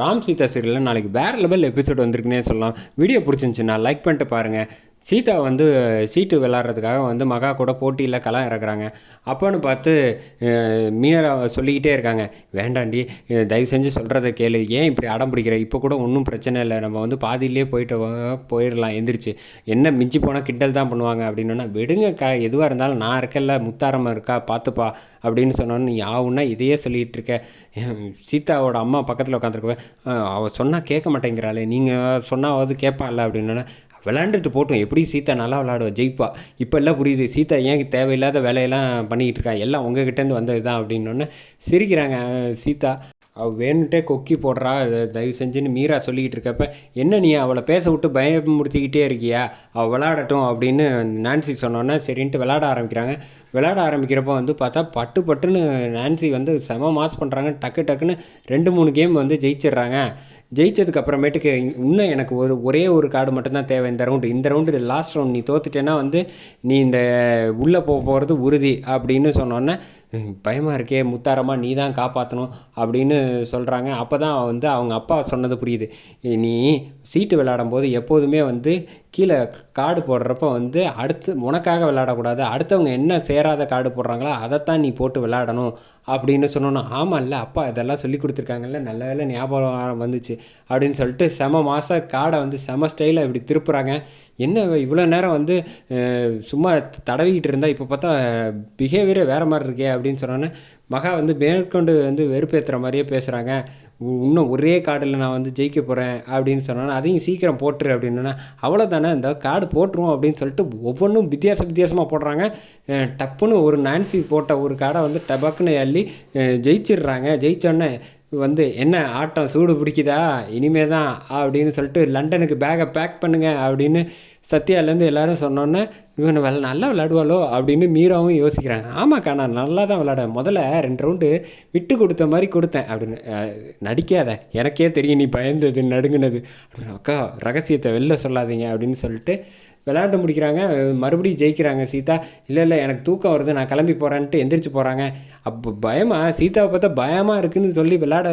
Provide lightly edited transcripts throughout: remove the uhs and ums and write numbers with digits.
ராம் சீதா சீரியலில் நாளைக்கு வேறு லெவல் எபிசோட் வந்திருக்குன்னே சொல்லலாம். வீடியோ பிடிச்சிருந்துச்சுன்னா லைக் பண்ணிட்டு பாருங்கள். சீதா வந்து சீட்டு விளாட்றதுக்காக வந்து மகா கூட போட்டியில் களம் இறக்குறாங்க. அப்போன்னு பார்த்து மீனரா சொல்லிக்கிட்டே இருக்காங்க, வேண்டாண்டி தயவு செஞ்சு சொல்கிறத கேளு, ஏன் இப்படி அடம் பிடிக்கிற, இப்போ கூட ஒன்றும் பிரச்சனை இல்லை, நம்ம வந்து பாதியிலே போயிடலாம் எந்திரிச்சு, என்ன மிஞ்சி போனால் கிண்டல் தான் பண்ணுவாங்க அப்படின்னா, விடுங்கக்கா எதுவாக இருந்தாலும் நான் இருக்கல, முத்தாரமாக இருக்கா பார்த்துப்பா அப்படின்னு சொன்னோன்னு நீ ஆகுன்னா இதையே சொல்லிகிட்டு இருக்க. சீதாவோட அம்மா பக்கத்தில் உட்காந்துருக்குவேன், அவள் சொன்னால் கேட்க மாட்டேங்கிறாளே, நீங்கள் சொன்னாவது கேட்பான்ல அப்படின்னா, விளாண்டுட்டு போட்டோம், எப்படி சீதா நல்லா விளாடுவா, ஜெயிப்பா, இப்போ எல்லாம் புரியுது, சீதா ஏன் தேவையில்லாத வேலையெல்லாம் பண்ணிக்கிட்டு இருக்கா, எல்லாம் உங்ககிட்டேருந்து வந்தது தான் அப்படின்னோடனே சிரிக்கிறாங்க. சீதா அவள் வேணுன்ட்டே கொக்கி போடுறா, தயவு செஞ்சுன்னு மீரா சொல்லிக்கிட்டு இருக்கப்ப, என்ன நீ அவளை பேச விட்டு பயமுறுத்திக்கிட்டே இருக்கியா, அவள் விளாடட்டும் அப்படின்னு நான்சி சொன்னோன்னே சரின்ட்டு விளாட ஆரம்பிக்கிறாங்க. விளாட ஆரம்பிக்கிறப்போ வந்து பார்த்தா பட்டுன்னு நான்சி வந்து செம மாஸ் பண்ணுறாங்க. டக்குன்னு 2-3 கேம் வந்து ஜெயிச்சிடுறாங்க. ஜெயிச்சதுக்கு அப்புறமேட்டுக்கு இன்னும் எனக்கு ஒரே ஒரு கார்டு மட்டும்தான் தேவை இந்த ரவுண்டு லாஸ்ட் ரவுண்ட், நீ தோத்துட்டேன்னா வந்து நீ இந்த உள்ளே போகிறது உறுதி அப்படின்னு சொன்னோன்னே, பயமாக இருக்கே முத்தாரமாக, நீ தான் காப்பாற்றணும் அப்படின்னு சொல்கிறாங்க. அப்போ தான் வந்து அவங்க அப்பா சொன்னது புரியுது, நீ சீட்டு விளையாடும் போது எப்போதுமே வந்து கீழே கார்டு போடுறப்ப வந்து அடுத்து உனக்காக விளையாடக்கூடாது, அடுத்தவங்க என்ன சேராத கார்டு போடுறாங்களோ அதைத்தான் நீ போட்டு விளையாடணும் அப்படின்னு சொன்னோன்னா, ஆமாம் இல்லை அப்பா இதெல்லாம் சொல்லி கொடுத்துருக்காங்கல்ல, நல்ல வேலை ஞாபகம் வந்துச்சு அப்படின்னு சொல்லிட்டு செம மாதம் கார்டை வந்து செம ஸ்டைலில் இப்படி திருப்புறாங்க. என்ன இவ்வளோ நேரம் வந்து சும்மா தடவிக்கிட்டு இருந்தால் இப்போ பார்த்தா பிஹேவியரே வேறு மாதிரி இருக்கே அப்படின்னு சொன்னோன்னே, மகா வந்து மேற்கொண்டு வந்து வெறுப்பேற்றுற மாதிரியே பேசுகிறாங்க. இன்னும் ஒரே கார்டில் நான் வந்து ஜெயிக்க போகிறேன் அப்படின்னு சொன்னோன்னா, அதையும் சீக்கிரம் போட்டுரு அப்படின்னா, அவ்வளோதானே இந்த கார்டு போட்டுருவோம் அப்படின்னு சொல்லிட்டு ஒவ்வொன்றும் வித்தியாசமாக போடுறாங்க. டப்புன்னு ஒரு நான்சி போட்ட ஒரு கார்டை வந்து டபக்குன்னு அள்ளி ஜெயிச்சிடுறாங்க. ஜெயிச்சோடனே வந்து என்ன ஆட்டம் சூடு பிடிக்குதா இனிமே தான் அப்படின்னு சொல்லிட்டு லண்டனுக்கு பேக்கை பேக் பண்ணுங்க அப்படின்னு சத்யாலேருந்து எல்லோரும் சொன்னோன்னே, இவன் நல்லா விளாடுவாளோ அப்படின்னு மீராவும் யோசிக்கிறாங்க. ஆமாக்கா நான் நல்லா தான் விளாடுவேன், முதல்ல 2 ரவுண்டு விட்டு கொடுத்த மாதிரி கொடுத்தேன் அப்படின்னு. நடிக்காத, எனக்கே தெரியும் நீ பயந்தது நடுங்கினது அப்படின்னு. அக்கா ரகசியத்தை வெளில சொல்லாதீங்க அப்படின்னு சொல்லிட்டு விளையாண்டு முடிக்கிறாங்க. மறுபடியும் ஜெயிக்கிறாங்க சீதா. இல்லை எனக்கு தூக்கம் வருது, நான் கிளம்பி போகிறேன்ட்டு எந்திரிச்சு போகிறாங்க. அப்போ சீதாவை பார்த்தா பயமாக இருக்குதுன்னு சொல்லி விளையாட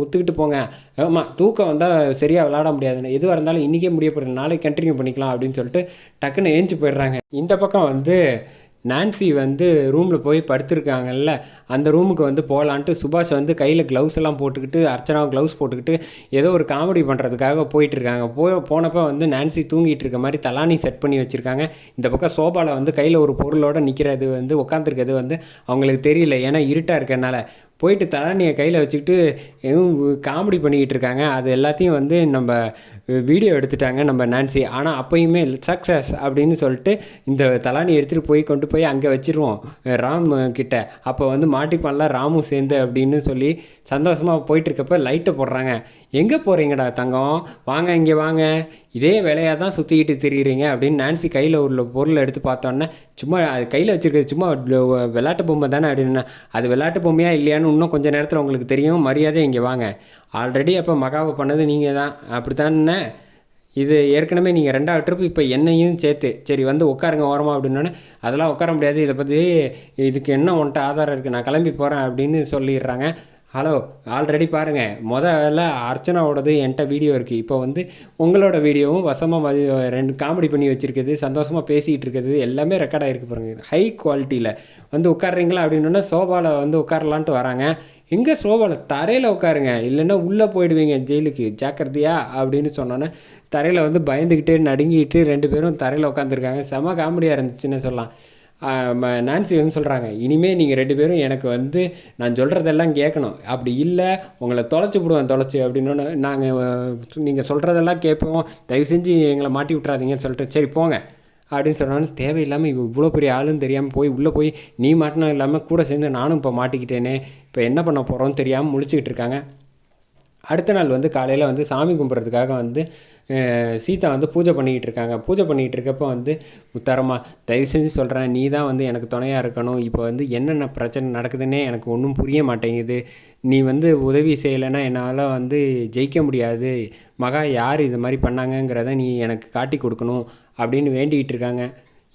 ஒத்துக்கிட்டு போங்க. ஆமாம் தூக்கம் வந்தால் சரியாக விளையாட முடியாதுன்னு, எதுவாக இருந்தாலும் இன்றைக்கே முடிய போகிறேன், நாளைக்கு கண்டினியூ பண்ணிக்கலாம் அப்படின்னு சொல்லிட்டு டக்குன்னு ஏஞ்சி போயிடுறாங்க. இந்த பக்கம் வந்து நான்சி வந்து ரூமில் போய் படுத்துருக்காங்கல்ல, அந்த ரூமுக்கு வந்து போகலான்ட்டு சுபாஷ் வந்து கையில் க்ளவுஸ் எல்லாம் போட்டுக்கிட்டு, அர்ச்சனாவும் க்ளவுஸ் போட்டுக்கிட்டு ஏதோ ஒரு காமெடி பண்ணுறதுக்காக போயிட்டுருக்காங்க. போனப்போ வந்து நான்சி தூங்கிட்டு இருக்க மாதிரி தலானி செட் பண்ணி வச்சுருக்காங்க. இந்த பக்கம் சோபாவில் வந்து கையில் ஒரு பொருளோடு நிற்கிறது வந்து உட்காந்துருக்கிறது வந்து அவங்களுக்கு தெரியல, ஏன்னா இருட்டாக இருக்கனால. போயிட்டு தலானியை கையில் வச்சுக்கிட்டு எதுவும் காமெடி பண்ணிக்கிட்டு இருக்காங்க. அது எல்லாத்தையும் வந்து நம்ம வீடியோ எடுத்துட்டாங்க நம்ம நான்சி. ஆனால் அப்போயுமே சக்ஸஸ் அப்படின்னு சொல்லிட்டு இந்த தலானி எடுத்துகிட்டு கொண்டு போய் அங்கே வச்சுருவோம் ராம் கிட்ட. அப்போ வந்து மாட்டிப்பான்ல ராமும் சேர்ந்து அப்படின்னு சொல்லி சந்தோஷமாக போயிட்டுருக்கப்ப லைட்டை போடுறாங்க. எங்கே போகிறீங்கடா தங்கம், வாங்க இங்கே வாங்க, இதே வேலையாக தான் சுற்றிக்கிட்டு திரியிறீங்க அப்படின்னு நான்சி கையில் உள்ள பொருளை எடுத்து பார்த்தோன்னே, சும்மா அது கையில் வச்சுருக்கிறது சும்மா விளையாட்டு பொம்மை தானே அப்படின்னா, அது விளையாட்டு பொம்மையாக இல்லையான்னு இன்னும் கொஞ்சம் நேரத்தில் உங்களுக்கு தெரியும், மரியாதை இங்கே வாங்க, ஆல்ரெடி அப்போ மகாவை பண்ணது நீங்கள் தான் அப்படித்தானே, இது ஏற்கனவே நீங்கள் 2வது ட்ரிப் இப்போ என்னையும் சேர்த்து, சரி வந்து உட்காருங்க ஓரமாக அப்படின்னோடனே, அதெல்லாம் உட்கார முடியாது, இதை பற்றி இதுக்கு என்ன உன்ட்ட ஆதாரம் இருக்குது, நான் கிளம்பி போகிறேன் அப்படின்னு சொல்லிடுறாங்க. ஹலோ ஆல்ரெடி பாருங்கள், முதல்ல அர்ச்சனாவோடது என்கிட்ட வீடியோ இருக்குது, இப்போ வந்து உங்களோட வீடியோவும் வசமாக 2 காமெடி பண்ணி வச்சுருக்குது, சந்தோஷமாக பேசிகிட்டு இருக்குது, எல்லாமே ரெக்கார்ட் ஆகிருக்கு பாருங்கள், ஹை குவாலிட்டியில் வந்து உட்காடுறீங்களா அப்படின்னா சோபாவில் வந்து உட்காரலான்ட்டு வராங்க. எங்கே சோபாவில், தரையில் உட்காருங்க, இல்லைன்னா உள்ளே போயிடுவீங்க ஜெயிலுக்கு, ஜாக்கிரதையா அப்படின்னு சொன்னோன்னே தரையில் வந்து பயந்துக்கிட்டே நடுங்கிட்டு 2 பேரும் தரையில் உட்காந்துருக்காங்க. செம காமெடியாக இருந்துச்சுன்னு சொல்லலாம். நான்சி வந்து சொல்கிறாங்க, இனிமேல் நீங்கள் 2 பேரும் எனக்கு வந்து நான் சொல்கிறதெல்லாம் கேட்கணும், அப்படி இல்லை உங்களை தொலைச்சி அப்படின்னோன்னு, நாங்கள் நீங்கள் சொல்கிறதெல்லாம் கேட்போம், தயவு செஞ்சு எங்களை மாட்டி விட்றாதீங்கன்னு சொல்லிட்டு சரி போங்க அப்படின்னு சொன்னாலும், தேவையில்லாமல் இவ்வளோ பெரிய ஆளுன்னு தெரியாமல் போய் உள்ளே போய் நீ மாட்டினா இல்லாமல் கூட சேர்ந்து நானும் இப்போ மாட்டிக்கிட்டேனே, இப்போ என்ன பண்ண போகிறோன்னு தெரியாமல் முழிச்சிக்கிட்டு இருக்காங்க. அடுத்த நாள் வந்து காலையில் வந்து சாமி கும்பிட்றதுக்காக வந்து சீதா வந்து பூஜை பண்ணிக்கிட்டு இருக்காங்க. பூஜை பண்ணிக்கிட்டு இருக்கப்போ வந்து, முத்தாரம்மா தயவு செஞ்சு சொல்கிறேன், நீ தான் வந்து எனக்கு துணையாக இருக்கணும், இப்போ வந்து என்னென்ன பிரச்சனை நடக்குதுன்னே எனக்கு ஒன்றும் புரிய மாட்டேங்குது, நீ வந்து உதவி செய்யலைன்னா என்னால் வந்து ஜெயிக்க முடியாது, மகா யார் இது மாதிரி பண்ணாங்கங்கிறத நீ எனக்கு காட்டி கொடுக்கணும் அப்படின்னு வேண்டிக்கிட்டு இருக்காங்க.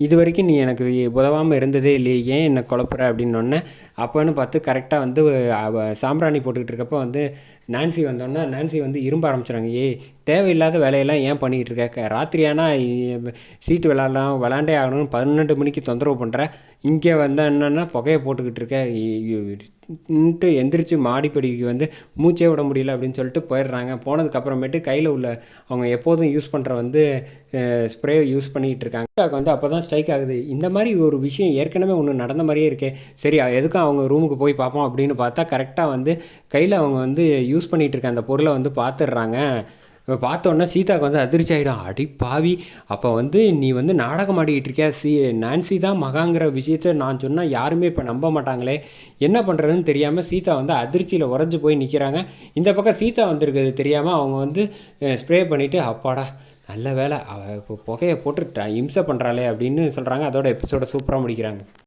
இது வரைக்கும் நீ எனக்கு உதவாமல் இருந்ததே இல்லையே, ஏன் என்னை குழப்புற அப்படின்னொன்னே, அப்போன்னு பார்த்து கரெக்டாக வந்து சாம்பிராணி போட்டுக்கிட்டு இருக்கப்போ வந்து நான்சி வந்தோன்னா நான்சி வந்து இரும்ப ஆரம்பிச்சிடுறாங்க. தேவையில்லாத வேலையெல்லாம் ஏன் பண்ணிக்கிட்டு இருக்க, ராத்திரியானா சீட்டு விளாண்டே ஆகணும்னு 12 மணிக்கு தொந்தரவு பண்ணுற, இங்கே வந்து என்னென்னா புகையை போட்டுக்கிட்டு இருக்க எந்திரிச்சு மாடிப்படிக்கு வந்து மூச்சே விட முடியல அப்படின்னு சொல்லிட்டு போயிடுறாங்க. போனதுக்கப்புறமேட்டு கையில் உள்ள அவங்க எப்போதும் யூஸ் பண்ணுற வந்து ஸ்ப்ரே யூஸ் பண்ணிக்கிட்டு இருக்காங்க. வந்து அப்போ தான் ஸ்ட்ரைக் ஆகுது, இந்த மாதிரி ஒரு விஷயம் ஏற்கனவே ஒன்று நடந்த மாதிரியே இருக்கே, சரி எதுக்கும் அவங்க ரூமுக்கு போய் பார்ப்போம் அப்படின்னு பார்த்தா கரெக்டாக வந்து கையில் அவங்க வந்து யூஸ் பண்ணிகிட்டு இருக்க அந்த பொருளை வந்து பார்த்துடுறாங்க. பார்த்தோன்னா சீதாவுக்கு வந்து அதிர்ச்சி ஆகிடும். அடி பாவி, அப்போ வந்து நீ வந்து நாடகம் ஆடிக்கிட்டு இருக்கியா, நான்சி தான் மகாங்கிற விஷயத்த நான் சொன்னால் யாருமே இப்போ நம்ப மாட்டாங்களே, என்ன பண்ணுறதுன்னு தெரியாமல் சீதா வந்து அதிர்ச்சியில் உறைஞ்சி போய் நிற்கிறாங்க. இந்த பக்கம் சீதா வந்திருக்கிறது தெரியாமல் அவங்க வந்து ஸ்ப்ரே பண்ணிவிட்டு அப்பாடா நல்ல வேலை அவள் இப்போ புகையை போட்டு இம்சை பண்ணுறாளே அப்படின்னு சொல்கிறாங்க. அதோட எபிசோட சூப்பராக முடிக்கிறாங்க.